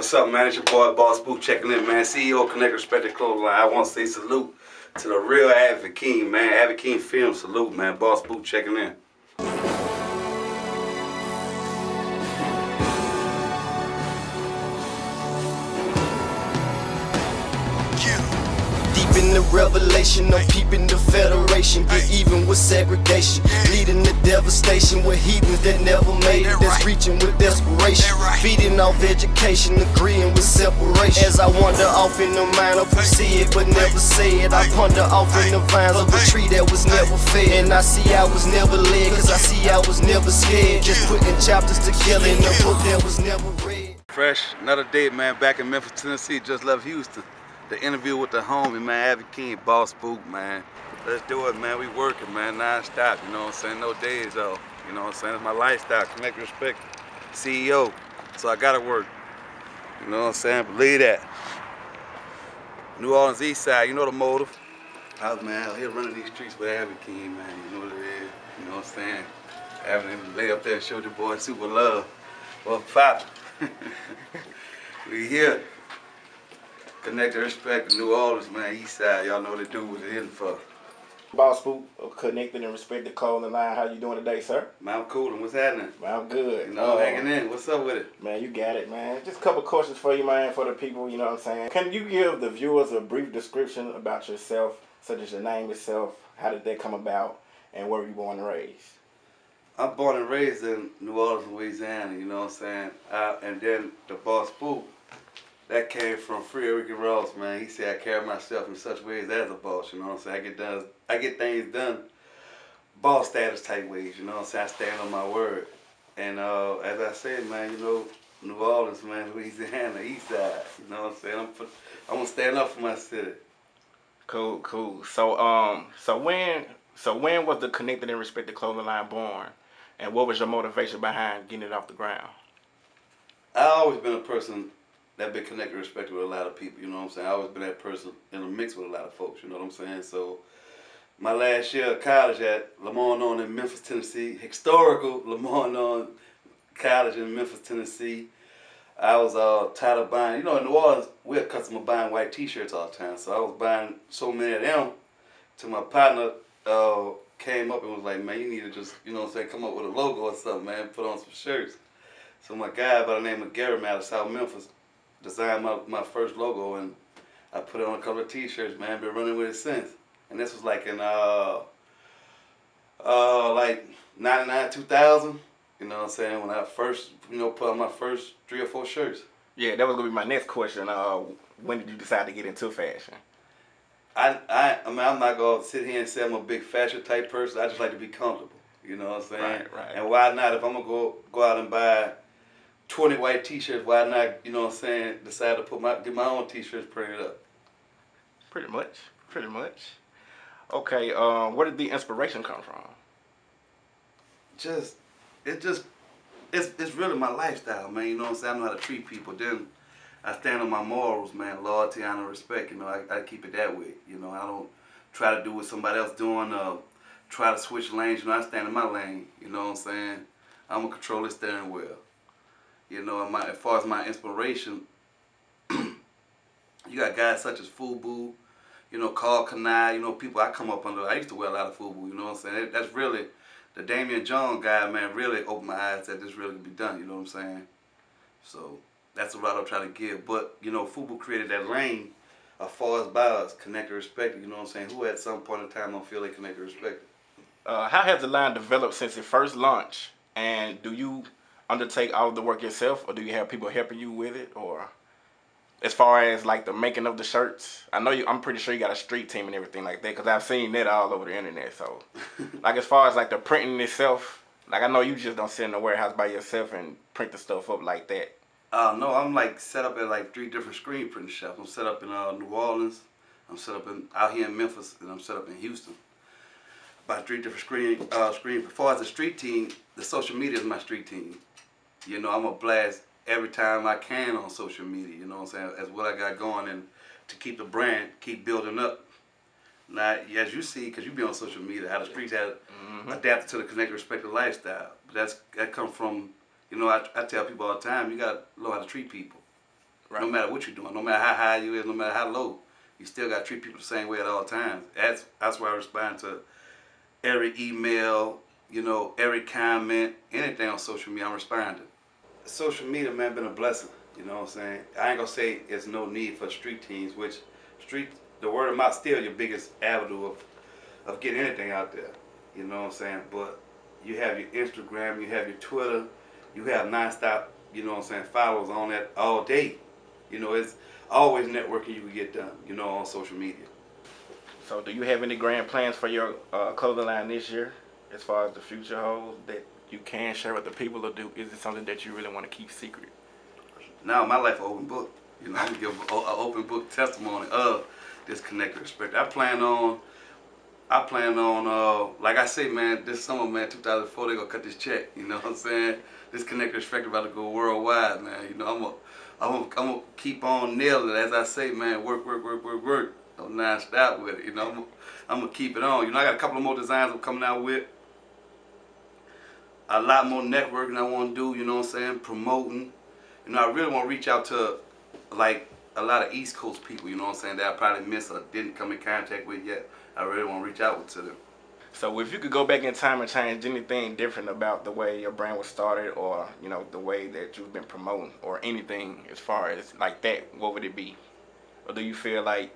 What's up, man? It's your boy, Boss SPOOK, checking in, man. CEO, Connect Respected Clothing Line. I want to say salute to the real Avid King, man. Avid King Film, salute, man. Boss SPOOK checking in. In the revelation, no peeping the federation, get even with segregation, leading to devastation with heathens that never made it, that's reaching with desperation, feeding off education, agreeing with separation. As I wander off in the mind of who see it but never say it, I ponder off in the vines of a tree that was never fed, and I see I was never led, cause I see I was never scared, just putting chapters together in a book that was never read. Fresh, another day, man, back in Memphis, Tennessee, just left Houston. The interview with the homie, man, Avid King, Boss SPOOK, man. Let's do it, man. We working, man, non-stop, you know what I'm saying? No days off, you know what I'm saying? It's my lifestyle, Connect Respect, CEO, so I gotta work. You know what I'm saying? Believe that. New Orleans East Side, you know the motive. I was, man, out here running these streets with Avid King, man, you know what it is, you know what I'm saying? Having him lay up there and show your boy super love. Well, pop. We here. Connect and Respect New Orleans, man, East Side. Y'all know what to do with it in for. Boss SPOOK, Connected and Respected Clothing Line. How you doing today, sir? Man, I'm cool. What's happening? Man, I'm good. You know, hanging in. What's up with it? Man, you got it, man. Just a couple questions for you, man, for the people, you know what I'm saying? Can you give the viewers a brief description about yourself, such as your name itself, how did that come about, and where were you born and raised? I'm born and raised in New Orleans, Louisiana, you know what I'm saying? And then the Boss SPOOK, that came from Free Ricky Ross, man. He said I carry myself in such ways as a boss, you know what I'm saying? I get things done, boss status type ways, you know what I'm saying? I stand on my word. And as I said, man, you know, New Orleans, man, Louisiana, East Side, you know what I'm saying? I'm gonna stand up for my city. Cool, cool. So when was the Connected and Respected Clothing Line born? And what was your motivation behind getting it off the ground? I always been a person that been connected and respected with a lot of people, you know what I'm saying? I always been that person in a mix with a lot of folks, you know what I'm saying? So my last year of college at Lamar in Memphis, Tennessee, historical Lamar College in Memphis, Tennessee, I was tired of buying, you know, in New Orleans, we're accustomed to buying white t-shirts all the time. So I was buying so many of them till my partner came up and was like, man, you need to just, you know what I'm saying, come up with a logo or something, man, put on some shirts. So my guy by the name of Gary out of South Memphis designed my first logo, and I put it on a couple of t-shirts, man. Been running with it since. And this was like in like 99, 2000, you know what I'm saying, when I first, you know, put on my first 3 or 4 shirts. Yeah, that was gonna be my next question. When did you decide to get into fashion? I mean, I'm not gonna sit here and say I'm a big fashion type person. I just like to be comfortable, you know what I'm saying? Right. And why not, if I'm gonna go out and buy 20 white t-shirts, why not, you know what I'm saying, decide to get my own t-shirts printed up? Pretty much. Okay, where did the inspiration come from? It's really my lifestyle, man, you know what I'm saying? I know how to treat people. Then I stand on my morals, man, loyalty, honor, respect, you know, I keep it that way. You know, I don't try to do what somebody else doing, try to switch lanes, you know, I stand in my lane, you know what I'm saying? I'm gonna control the steering wheel. You know, as far as my inspiration, you got guys such as FUBU, you know, Carl Kanai, you know, people I come up under. I used to wear a lot of FUBU, you know what I'm saying? That's really, the Damian Jones guy, man, really opened my eyes that this really could be done, you know what I'm saying? So that's the route I'm trying to give. But, you know, FUBU created that lane as far as by us, connected, respected, you know what I'm saying? Who at some point in time don't feel they connected, respected. How has the line developed since it first launched? And do you undertake all of the work yourself, or do you have people helping you with it? Or as far as like the making of the shirts, I'm pretty sure you got a street team and everything like that, because I've seen that all over the internet. So like as far as like the printing itself, like I know you just don't sit in the warehouse by yourself and print the stuff up like that. No, I'm like set up at like 3 different screen printing shops. I'm set up in New Orleans, I'm set up out here in Memphis, and I'm set up in Houston. About 3 different screen. As far as the street team, the social media is my street team. You know, I'm going to blast every time I can on social media, you know what I'm saying, as what I got going, and to keep the brand, keep building up. Now, as you see, because you be on social media, how the streets have adapted to the connected, respected lifestyle. But that comes from, you know, I tell people all the time, you got to know how to treat people. Right. No matter what you're doing, no matter how high you is, no matter how low, you still got to treat people the same way at all times. That's why I respond to every email, you know, every comment, anything on social media, I'm responding. Social media, man, been a blessing. You know what I'm saying? I ain't gonna say it's no need for street teams, which street, the word of mouth still your biggest avenue of getting anything out there. You know what I'm saying? But you have your Instagram, you have your Twitter, you have nonstop, you know what I'm saying, followers on that all day. You know, it's always networking you can get done, you know, on social media. So do you have any grand plans for your clothing line this year as far as the future holds that you can share with the people, or is it something that you really want to keep secret? Now my life an open book. You know, I'm gonna give an open book testimony of this connected respect. I plan on, like I say, man, this summer, man, 2004, they gonna cut this check. You know what I'm saying? This connected respect about to go worldwide, man. You know, I'm gonna keep on nailing it. As I say, man, work. I'm non-stop with it. You know, I'm gonna keep it on. You know, I got a couple of more designs I'm coming out with. A lot more networking I want to do. You know what I'm saying? Promoting. You know, I really want to reach out to, like, a lot of East Coast people, you know what I'm saying, that I probably missed or didn't come in contact with yet. I really want to reach out to them. So if you could go back in time and change anything different about the way your brand was started, or, you know, the way that you've been promoting, or anything as far as like that, what would it be? Or do you feel like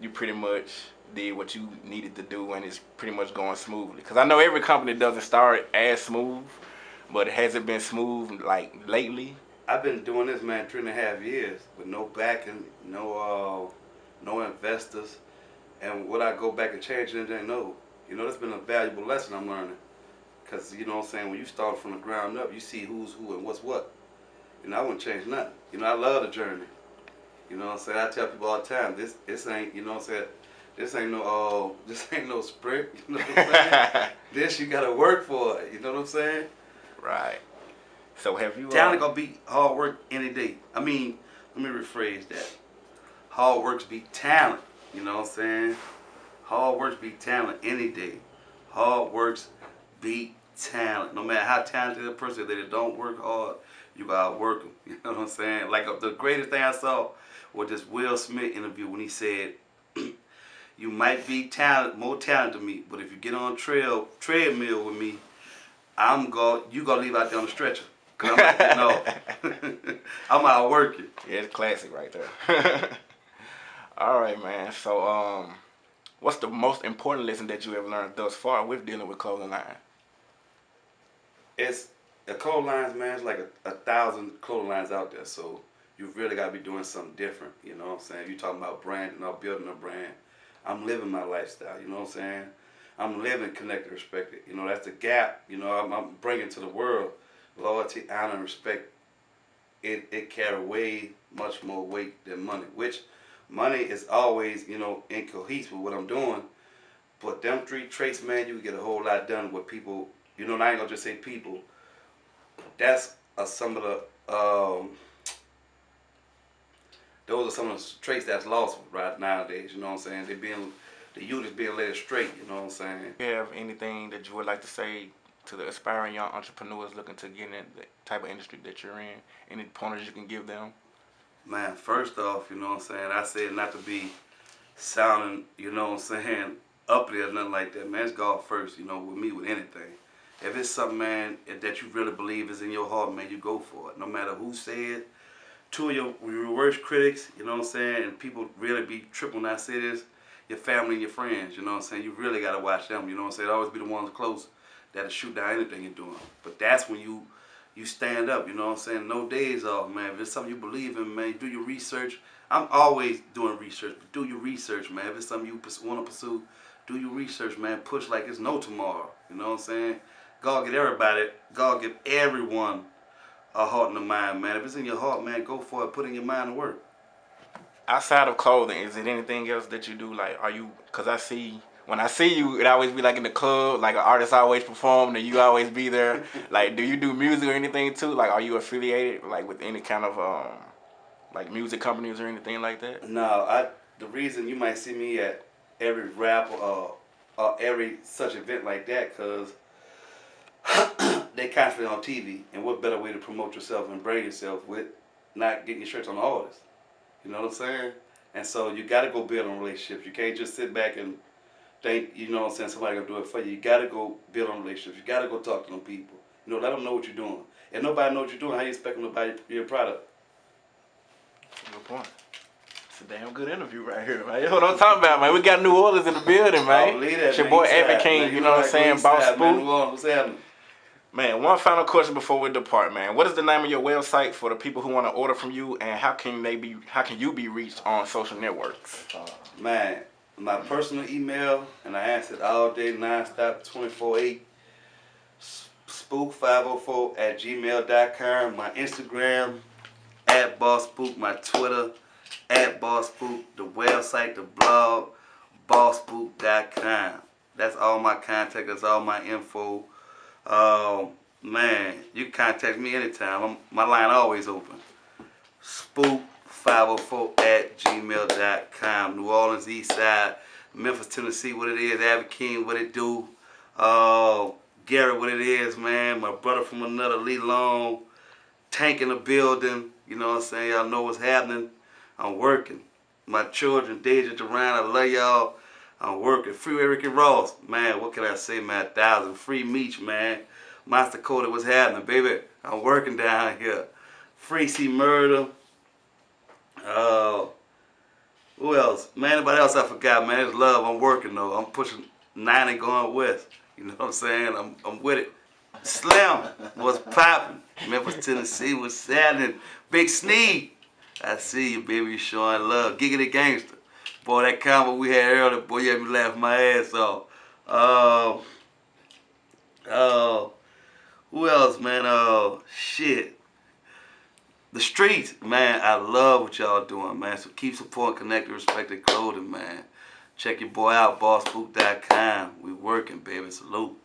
you pretty much did what you needed to do and it's pretty much going smoothly? Because I know every company doesn't start as smooth, but has it been smooth like lately? I've been doing this, man, 3.5 years with no backing, no investors. And would I go back and change anything? No. You know, that's been a valuable lesson I'm learning. Because, you know what I'm saying, when you start from the ground up, you see who's who and what's what. You know, I wouldn't change nothing. You know, I love the journey. You know what I'm saying? I tell people all the time, this ain't, you know what I'm saying, this ain't no sprint. You know what I'm saying? This you gotta work for it. You know what I'm saying? Right. So have you... Talent gonna beat hard work any day. I mean, let me rephrase that. Hard works beat talent. You know what I'm saying? Hard works beat talent any day. Hard works beat talent. No matter how talented a person is, they don't work hard, you gotta work them. You know what I'm saying? Like the greatest thing I saw was this Will Smith interview when he said, "You might be more talented than me, but if you get on treadmill with me, you gonna leave out there on the stretcher." Cause I'm like, you know, I'm out working. Yeah, it's classic right there. All right, man. So, what's the most important lesson that you ever learned thus far with dealing with clothing line? It's the clothing lines, man. It's like 1,000 clothing lines out there, so you really got to be doing something different. You know what I'm saying? You talking about branding or building a brand. I'm living my lifestyle. You know what I'm saying? I'm living connected, respected. You know, that's the gap. You know, I'm bringing to the world loyalty, honor, and respect. It carry way much more weight than money, which money is always, you know, incohesive with what I'm doing. But them 3 traits, man, you can get a whole lot done with people. You know, and I ain't gonna just say people. That's some of the those are some of the traits that's lost right nowadays. You know what I'm saying? The youth is being led straight. You know what I'm saying? Do you have anything that you would like to say to the aspiring young entrepreneurs looking to get in the type of industry that you're in? Any pointers you can give them? Man, first off, you know what I'm saying, I said not to be sounding, you know what I'm saying, uppity or nothing like that. Man, it's God first, you know, with me, with anything. If it's something, man, that you really believe is in your heart, man, you go for it. No matter who said. 2 of your worst critics, you know what I'm saying, and people really be tripping when I say this, your family and your friends, you know what I'm saying. You really got to watch them, you know what I'm saying. Always be the ones close that'll shoot down anything you're doing. But that's when you stand up, you know what I'm saying. No days off, man. If it's something you believe in, man, do your research. I'm always doing research, but do your research, man. If it's something you want to pursue, do your research, man. Push like it's no tomorrow, you know what I'm saying. God give everyone a heart and a mind, man. If it's in your heart, man, go for it. Put in your mind to work. Outside of clothing, is it anything else that you do? Like, because when I see you, it always be like in the club, like an artist always perform, and you always be there. Like, do you do music or anything too? Like, are you affiliated, like, with any kind of, like, music companies or anything like that? No, the reason you might see me at every rap or every such event like that, because they constantly on TV, and what better way to promote yourself and brand yourself with not getting your shirts on the orders. You know what I'm saying? And so you got to go build on relationships. You can't just sit back and think, you know what I'm saying, somebody gonna do it for you. You got to go build on relationships. You got to go talk to them people. You know, let them know what you're doing. If nobody knows what you're doing, how you expect them to buy your product? That's a good point. It's a damn good interview right here, man. That's what I'm talking about, man. We got New Orleans in the building, man. Oh, believe that, It's your man. boy East Evan side, King, man. you know what I'm saying? East Boss side, man. New Spook. Orleans, what's happening? Man, one final question before we depart, man. What is the name of your website for the people who want to order from you, and how can you be reached on social networks? Man, my personal email, and I answer it all day, nonstop, 24/8. Spook504@gmail.com. My Instagram @BossSpook. My Twitter @BossSpook. The website, the blog, BossSpook.com. That's all my contact. That's all my info. Man, you can contact me anytime. My line always open. Spook504@gmail.com. New Orleans East Side, Memphis, Tennessee, what it is. Abbott King, what it do. Gary, what it is, man. My brother from another, Lee Long. Tank in the building. You know what I'm saying? Y'all know what's happening. I'm working. My children, Deja, Duran, I love y'all. I'm working. Free Ricky Ross. Man, what can I say, man? 1,000. Free Meech, man. Monster Cody, what's happening, baby? I'm working down here. Free C Murder. Who else? Man, anybody else I forgot, man? It's love. I'm working, though. I'm pushing 90 going west. You know what I'm saying? I'm with it. Slim, what's popping? Memphis, Tennessee, what's happening? Big Sneed. I see you, baby. You showing love. Giggity Gangster. Boy, that combo we had earlier, boy, you had me laughing my ass off. Who else, man? Shit. The streets, man, I love what y'all doing, man. So keep supporting Connected Respected Clothing, man. Check your boy out, BossSpook.com. We working, baby. Salute.